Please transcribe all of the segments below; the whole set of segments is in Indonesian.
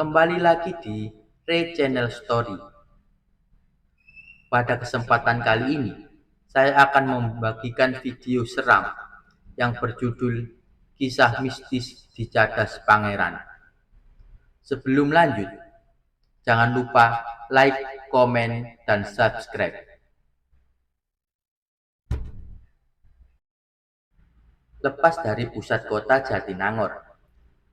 Kembali lagi di Ray Channel Story. Pada kesempatan kali ini, saya akan membagikan video seram yang berjudul Kisah Mistis di Cadas Pangeran. Sebelum lanjut, jangan lupa like, komen, dan subscribe. Lepas dari pusat kota Jatinangor,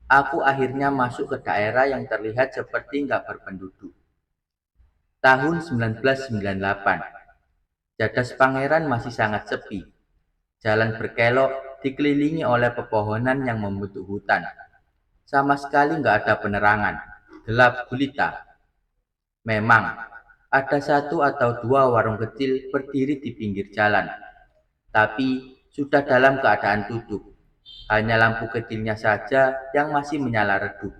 aku akhirnya masuk ke daerah yang terlihat seperti nggak berpenduduk. Tahun 1998, Cadas Pangeran masih sangat sepi. Jalan berkelok dikelilingi oleh pepohonan yang membentuk hutan. Sama sekali nggak ada penerangan, gelap gulita. Memang, ada satu atau dua warung kecil berdiri di pinggir jalan, tapi sudah dalam keadaan tutup. Hanya lampu kecilnya saja yang masih menyala redup.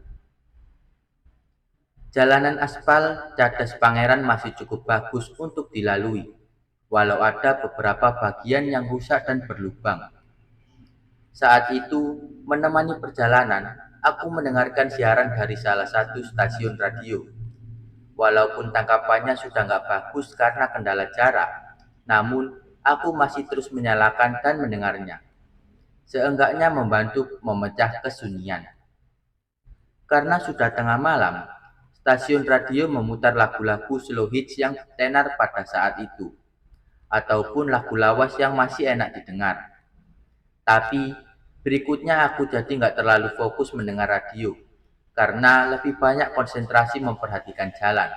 Jalanan aspal Cadas Pangeran masih cukup bagus untuk dilalui, walau ada beberapa bagian yang rusak dan berlubang. Saat itu, menemani perjalanan, aku mendengarkan siaran dari salah satu stasiun radio. Walaupun tangkapannya sudah nggak bagus karena kendala jarak, namun aku masih terus menyalakan dan mendengarnya. Seenggaknya membantu memecah kesunyian. Karena sudah tengah malam, stasiun radio memutar lagu-lagu slow hits yang tenar pada saat itu, ataupun lagu lawas yang masih enak didengar. Tapi berikutnya aku jadi nggak terlalu fokus mendengar radio, karena lebih banyak konsentrasi memperhatikan jalan.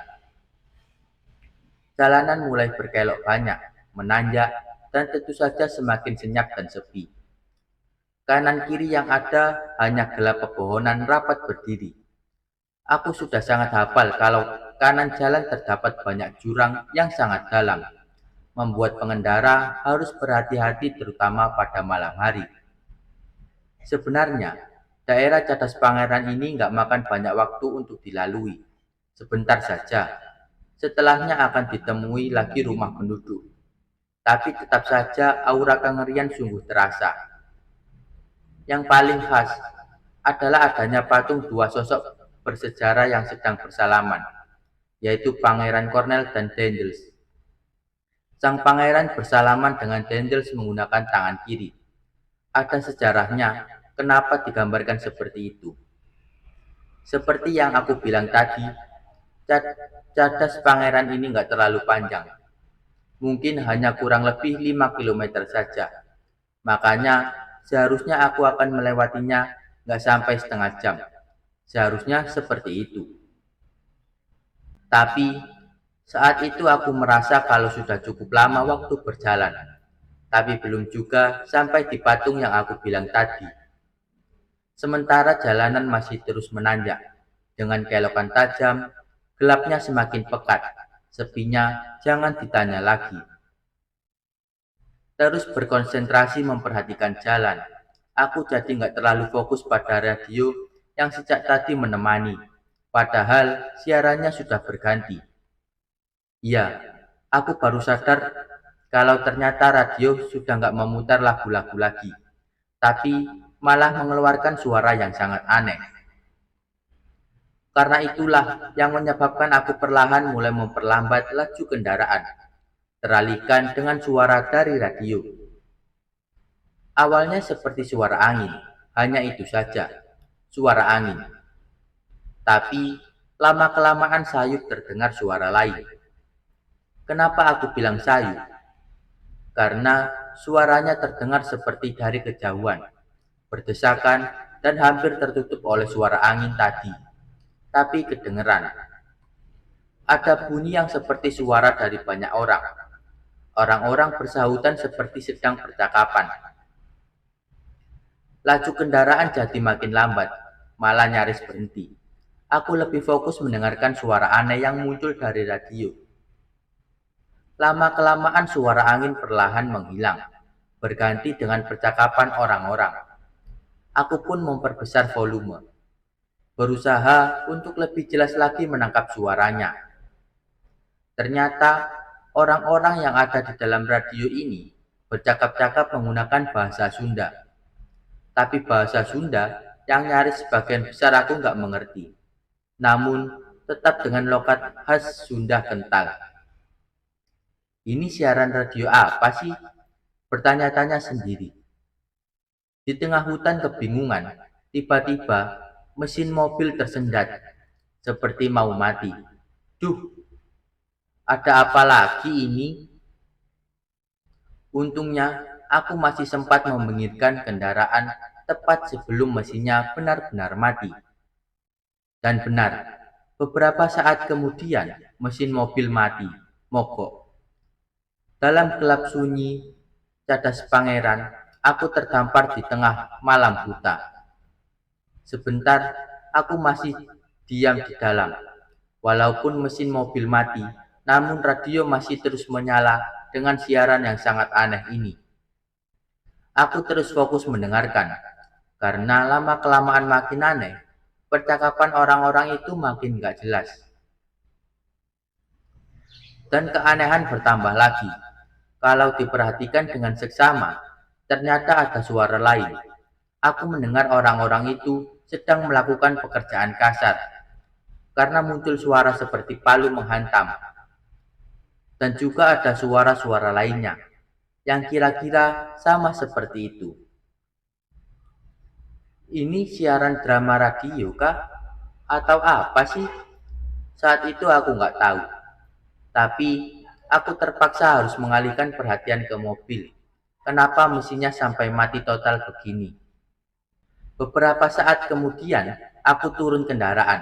Jalanan mulai berkelok banyak, menanjak, dan tentu saja semakin senyap dan sepi. Kanan kiri yang ada hanya gelap pepohonan rapat berdiri. Aku sudah sangat hafal kalau kanan jalan terdapat banyak jurang yang sangat dalam, membuat pengendara harus berhati-hati terutama pada malam hari. Sebenarnya, daerah Cadas Pangeran ini nggak makan banyak waktu untuk dilalui. Sebentar saja, setelahnya akan ditemui lagi rumah penduduk. Tapi tetap saja aura kengerian sungguh terasa. Yang paling khas adalah adanya patung dua sosok bersejarah yang sedang bersalaman, yaitu Pangeran Cornel dan Dendels. Sang pangeran bersalaman dengan Dendels menggunakan tangan kiri. Ada sejarahnya kenapa digambarkan seperti itu. Seperti yang aku bilang tadi, Cadas Pangeran ini nggak terlalu panjang. Mungkin hanya kurang lebih 5 kilometer saja. Makanya seharusnya aku akan melewatinya nggak sampai setengah jam. Seharusnya seperti itu. Tapi saat itu aku merasa kalau sudah cukup lama waktu berjalan. Tapi belum juga sampai di patung yang aku bilang tadi. Sementara jalanan masih terus menanjak. Dengan kelokan tajam, gelapnya semakin pekat. Sepinya jangan ditanya lagi. Terus berkonsentrasi memperhatikan jalan. Aku jadi nggak terlalu fokus pada radio yang sejak tadi menemani. Padahal siarannya sudah berganti. Iya, aku baru sadar kalau ternyata radio sudah nggak memutar lagu-lagu lagi. Tapi malah mengeluarkan suara yang sangat aneh. Karena itulah yang menyebabkan aku perlahan mulai memperlambat laju kendaraan, teralihkan dengan suara dari radio. Awalnya seperti suara angin, hanya itu saja, suara angin. Tapi lama-kelamaan sayup terdengar suara lain. Kenapa aku bilang sayup? Karena suaranya terdengar seperti dari kejauhan, berdesakan dan hampir tertutup oleh suara angin tadi. Tapi kedengeran. Ada bunyi yang seperti suara dari banyak orang. Orang-orang bersahutan seperti sedang percakapan. Laju kendaraan jadi makin lambat, malah nyaris berhenti. Aku lebih fokus mendengarkan suara aneh yang muncul dari radio. Lama-kelamaan suara angin perlahan menghilang, berganti dengan percakapan orang-orang. Aku pun memperbesar volume, berusaha untuk lebih jelas lagi menangkap suaranya. Ternyata orang-orang yang ada di dalam radio ini bercakap-cakap menggunakan bahasa Sunda. Tapi bahasa Sunda yang nyaris sebagian besar aku nggak mengerti. namun tetap dengan logat khas Sunda kental. Ini siaran radio apa sih? Bertanya-tanya sendiri. Di tengah hutan kebingungan, tiba-tiba mesin mobil tersendat, seperti mau mati. Duh, ada apa lagi ini? Untungnya, aku masih sempat meminggirkan kendaraan tepat sebelum mesinnya benar-benar mati. Dan benar, beberapa saat kemudian mesin mobil mati, mogok. Dalam gelap sunyi, cadas pangeran, aku terdampar di tengah malam buta. Sebentar, aku masih diam di dalam. Walaupun mesin mobil mati, namun radio masih terus menyala dengan siaran yang sangat aneh ini. Aku terus fokus mendengarkan, karena lama-kelamaan makin aneh. Percakapan orang-orang itu makin gak jelas. Dan keanehan bertambah lagi. Kalau diperhatikan dengan seksama, ternyata ada suara lain. Aku mendengar orang-orang itu sedang melakukan pekerjaan kasar, karena muncul suara seperti palu menghantam. Dan juga ada suara-suara lainnya, yang kira-kira sama seperti itu. Ini siaran drama radio kah? Atau apa sih? Saat itu aku nggak tahu. Tapi aku terpaksa harus mengalihkan perhatian ke mobil. Kenapa mesinnya sampai mati total begini? Beberapa saat kemudian, aku turun kendaraan,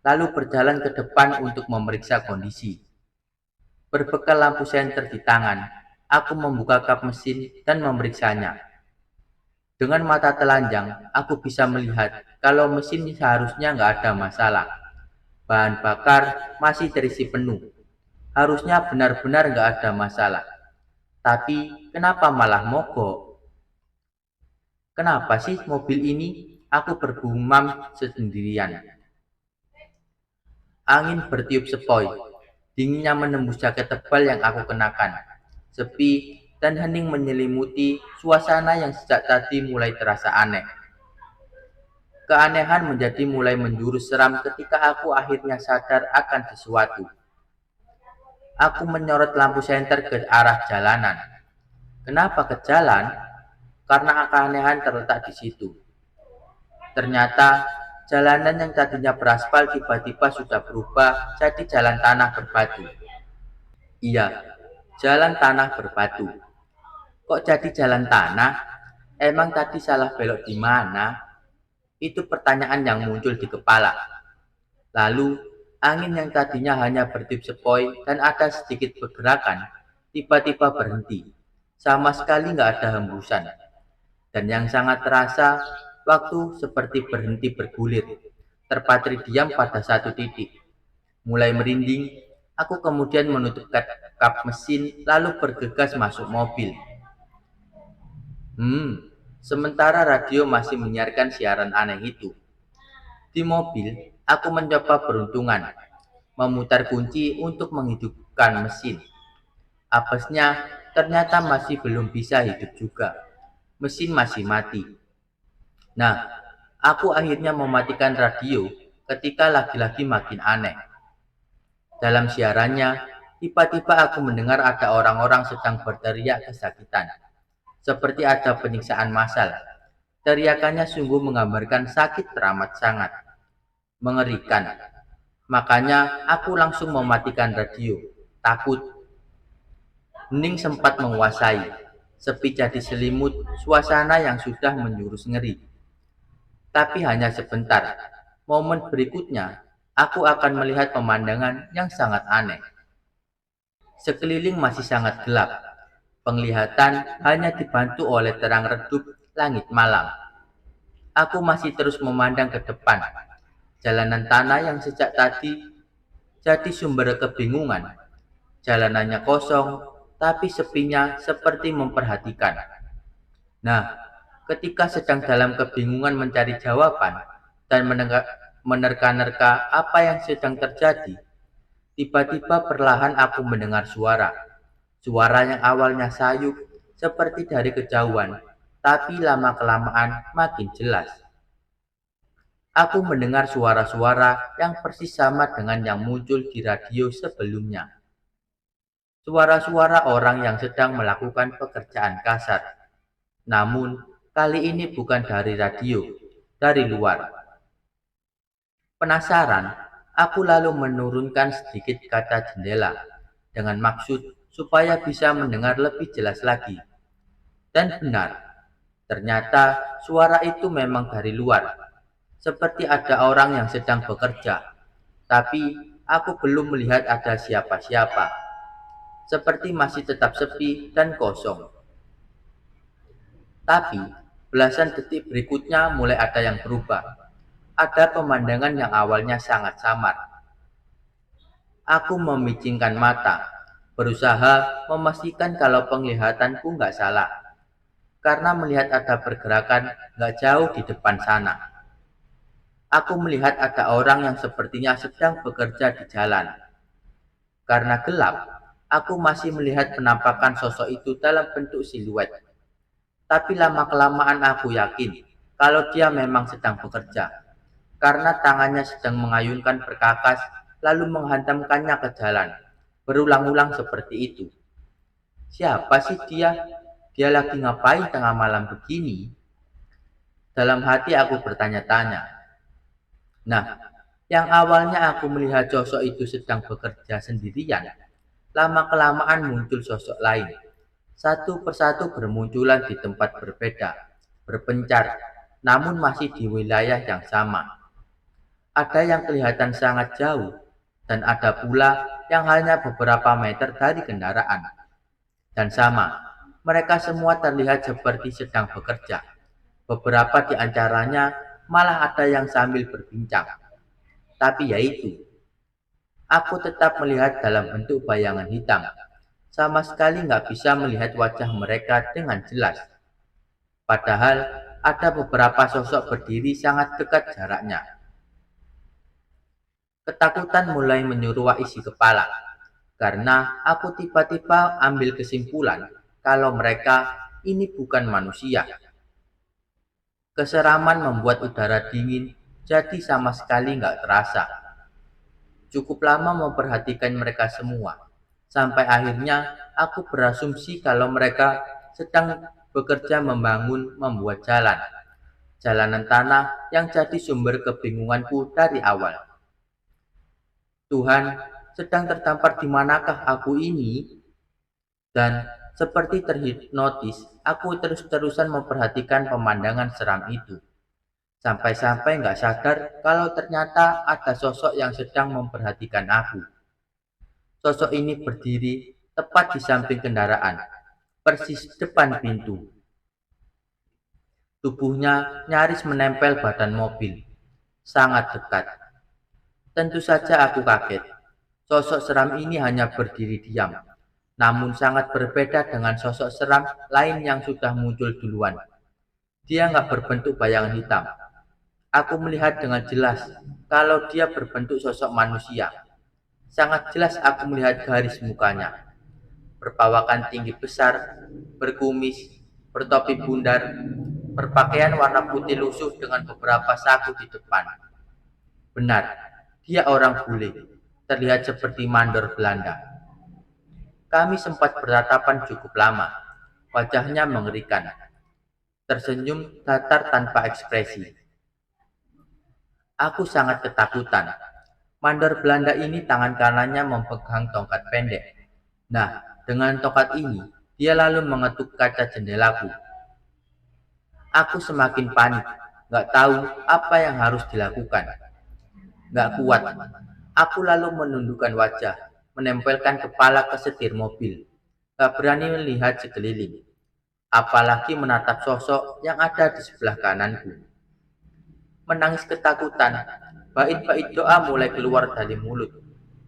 lalu berjalan ke depan untuk memeriksa kondisi. Berbekal lampu senter di tangan, aku membuka kap mesin dan memeriksanya. Dengan mata telanjang, aku bisa melihat kalau mesin seharusnya nggak ada masalah. Bahan bakar masih terisi penuh. Harusnya benar-benar nggak ada masalah. Tapi kenapa malah mogok? Kenapa sih mobil ini? Aku bergumam sendirian. Angin bertiup sepoi. Dinginnya menembus jaket tebal yang aku kenakan. Sepi dan hening menyelimuti suasana yang sejak tadi mulai terasa aneh. Keanehan menjadi mulai menjurus seram ketika aku akhirnya sadar akan sesuatu. Aku menyorot lampu senter ke arah jalanan. Kenapa ke jalan? Karena keanehan terletak di situ. Ternyata jalanan yang tadinya beraspal tiba-tiba sudah berubah jadi jalan tanah berbatu. Iya, jalan tanah berbatu. Kok jadi jalan tanah? Emang tadi salah belok di mana? Itu pertanyaan yang muncul di kepala. Lalu, angin yang tadinya hanya bertiup sepoi dan ada sedikit pergerakan, tiba-tiba berhenti. Sama sekali nggak ada hembusan. Dan yang sangat terasa, waktu seperti berhenti bergulir, terpatri diam pada satu titik. Mulai merinding, aku kemudian menutup kap mesin lalu bergegas masuk mobil. Sementara radio masih menyiarkan siaran aneh itu. Di mobil, aku mencoba peruntungan, memutar kunci untuk menghidupkan mesin. Apesnya ternyata masih belum bisa hidup juga. Mesin masih mati. Nah, aku akhirnya mematikan radio ketika lagi-lagi makin aneh. Dalam siarannya, tiba-tiba aku mendengar ada orang-orang sedang berteriak kesakitan. Seperti ada penyiksaan massal. Teriakannya sungguh menggambarkan sakit teramat sangat. Mengerikan. Makanya aku langsung mematikan radio. Takut. Hening sempat menguasai. Sepi jadi selimut, suasana yang sudah menjurus ngeri. Tapi hanya sebentar. Momen berikutnya, aku akan melihat pemandangan yang sangat aneh. Sekeliling masih sangat gelap. Penglihatan hanya dibantu oleh terang redup langit malam. Aku masih terus memandang ke depan. Jalanan tanah yang sejak tadi jadi sumber kebingungan. Jalanannya kosong, tapi sepinya seperti memperhatikan. Nah, ketika sedang dalam kebingungan mencari jawaban dan menerka-nerka apa yang sedang terjadi, tiba-tiba perlahan aku mendengar suara. Suara yang awalnya sayup seperti dari kejauhan, tapi lama-kelamaan makin jelas. Aku mendengar suara-suara yang persis sama dengan yang muncul di radio sebelumnya. Suara-suara orang yang sedang melakukan pekerjaan kasar. Namun, kali ini bukan dari radio, dari luar. Penasaran, aku lalu menurunkan sedikit kaca jendela dengan maksud supaya bisa mendengar lebih jelas lagi. Dan benar, ternyata suara itu memang dari luar, seperti ada orang yang sedang bekerja. Tapi aku belum melihat ada siapa-siapa, seperti masih tetap sepi dan kosong. Tapi belasan detik berikutnya mulai ada yang berubah. Ada pemandangan yang awalnya sangat samar. Aku memicingkan mata, berusaha memastikan kalau penglihatanku nggak salah, karena melihat ada pergerakan nggak jauh di depan sana. Aku melihat ada orang yang sepertinya sedang bekerja di jalan. Karena gelap, aku masih melihat penampakan sosok itu dalam bentuk siluet. Tapi lama-kelamaan aku yakin kalau dia memang sedang bekerja, karena tangannya sedang mengayunkan perkakas lalu menghantamkannya ke jalan. Berulang-ulang seperti itu. Siapa sih dia? Dia lagi ngapain tengah malam begini? Dalam hati aku bertanya-tanya. Nah, yang awalnya aku melihat sosok itu sedang bekerja sendirian, lama-kelamaan muncul sosok lain. Satu persatu bermunculan di tempat berbeda, berpencar, namun masih di wilayah yang sama. Ada yang kelihatan sangat jauh, dan ada pula yang hanya beberapa meter dari kendaraan. Dan sama, mereka semua terlihat seperti sedang bekerja. Beberapa di antaranya malah ada yang sambil berbincang. Tapi yaitu, aku tetap melihat dalam bentuk bayangan hitam. Sama sekali nggak bisa melihat wajah mereka dengan jelas. Padahal ada beberapa sosok berdiri sangat dekat jaraknya. Ketakutan mulai menyeruak isi kepala, karena aku tiba-tiba ambil kesimpulan kalau mereka ini bukan manusia. Keseraman membuat udara dingin jadi sama sekali nggak terasa. Cukup lama memperhatikan mereka semua, sampai akhirnya aku berasumsi kalau mereka sedang bekerja membuat jalan. Jalanan tanah yang jadi sumber kebingunganku dari awal. Tuhan, sedang terdampar di manakah aku ini? Dan seperti terhipnotis, aku terus-terusan memperhatikan pemandangan seram itu. Sampai-sampai nggak sadar kalau ternyata ada sosok yang sedang memperhatikan aku. Sosok ini berdiri tepat di samping kendaraan, persis depan pintu. Tubuhnya nyaris menempel badan mobil, sangat dekat. Tentu saja aku kaget. Sosok seram ini hanya berdiri diam, namun sangat berbeda dengan sosok seram lain yang sudah muncul duluan. Dia nggak berbentuk bayangan hitam. Aku melihat dengan jelas kalau dia berbentuk sosok manusia. Sangat jelas aku melihat garis mukanya. Berpawakan tinggi besar, berkumis, bertopi bundar, berpakaian warna putih lusuh dengan beberapa saku di depan. Benar, dia orang bule, terlihat seperti mandor Belanda. Kami sempat bertatapan cukup lama. Wajahnya mengerikan, tersenyum datar tanpa ekspresi. Aku sangat ketakutan. Mandor Belanda ini tangan kanannya memegang tongkat pendek. Nah, dengan tongkat ini, dia lalu mengetuk kaca jendelaku. Aku semakin panik, gak tahu apa yang harus dilakukan. Gak kuat. Aku lalu menundukkan wajah, menempelkan kepala ke setir mobil. Gak berani melihat sekeliling, apalagi menatap sosok yang ada di sebelah kananku. Menangis ketakutan, bait-bait doa mulai keluar dari mulut.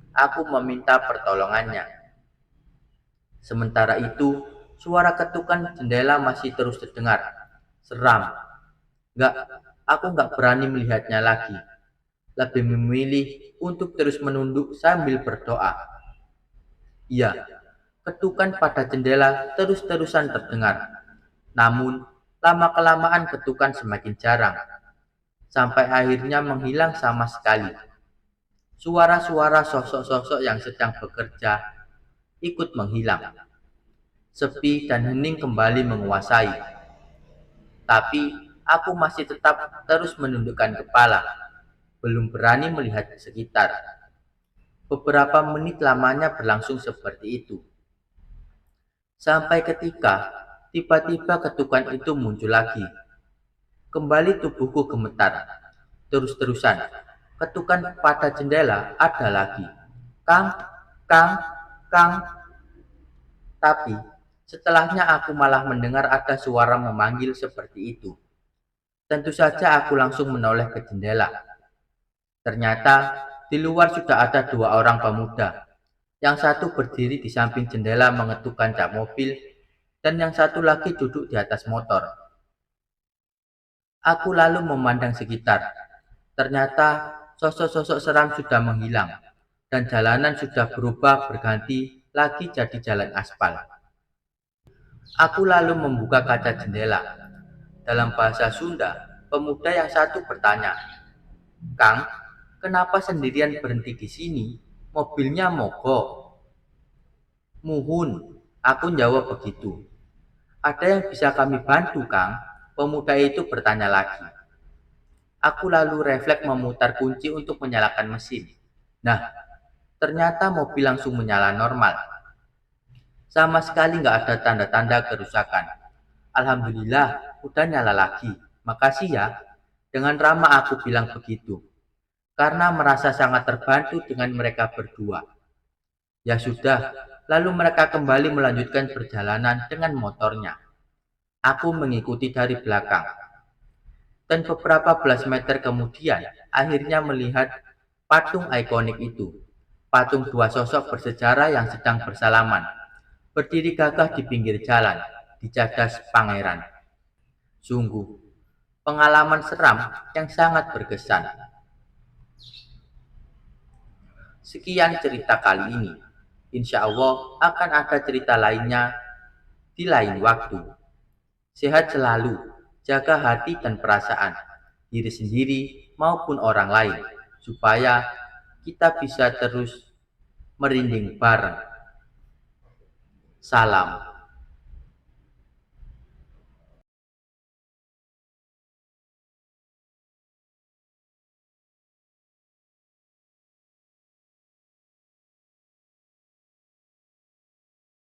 Aku meminta pertolongannya. Sementara itu, suara ketukan jendela masih terus terdengar. Seram. Gak, aku gak berani melihatnya lagi. Lebih memilih untuk terus menunduk sambil berdoa. Iya, ketukan pada jendela terus-terusan terdengar. Namun, lama-kelamaan ketukan semakin jarang. sampai akhirnya menghilang sama sekali. Suara-suara sosok-sosok yang sedang bekerja ikut menghilang. Sepi dan hening kembali menguasai. Tapi aku masih tetap terus menundukkan kepala, belum berani melihat ke sekitar. Beberapa menit lamanya berlangsung seperti itu. Sampai ketika tiba-tiba ketukan itu muncul lagi. Kembali tubuhku gemetar. Terus-terusan, ketukan pada jendela ada lagi. Kang, Kang, Kang. Tapi setelahnya aku malah mendengar ada suara memanggil seperti itu. Tentu saja aku langsung menoleh ke jendela. Ternyata di luar sudah ada dua orang pemuda. Yang satu berdiri di samping jendela mengetuk kaca mobil, dan yang satu lagi duduk di atas motor. Aku lalu memandang sekitar. Ternyata sosok-sosok seram sudah menghilang, dan jalanan sudah berubah berganti lagi jadi jalan aspal. Aku lalu membuka kaca jendela. Dalam bahasa Sunda, pemuda yang satu bertanya, "Kang, kenapa sendirian berhenti di sini? Mobilnya mogok." "Muhun," aku jawab begitu. "Ada yang bisa kami bantu, Kang?" Pemuda itu bertanya lagi. Aku lalu refleks memutar kunci untuk menyalakan mesin. Nah, ternyata mobil langsung menyala normal. Sama sekali nggak ada tanda-tanda kerusakan. "Alhamdulillah, udah nyala lagi. Makasih ya." Dengan ramah aku bilang begitu, karena merasa sangat terbantu dengan mereka berdua. Ya sudah, lalu mereka kembali melanjutkan perjalanan dengan motornya. Aku mengikuti dari belakang. Dan beberapa belas meter kemudian, akhirnya melihat patung ikonik itu. Patung dua sosok bersejarah yang sedang bersalaman, berdiri gagah di pinggir jalan, di cadas Pangeran. Sungguh, pengalaman seram yang sangat berkesan. Sekian cerita kali ini. Insya Allah akan ada cerita lainnya di lain waktu. Sehat selalu, jaga hati dan perasaan, diri sendiri maupun orang lain, supaya kita bisa terus merinding bareng. Salam.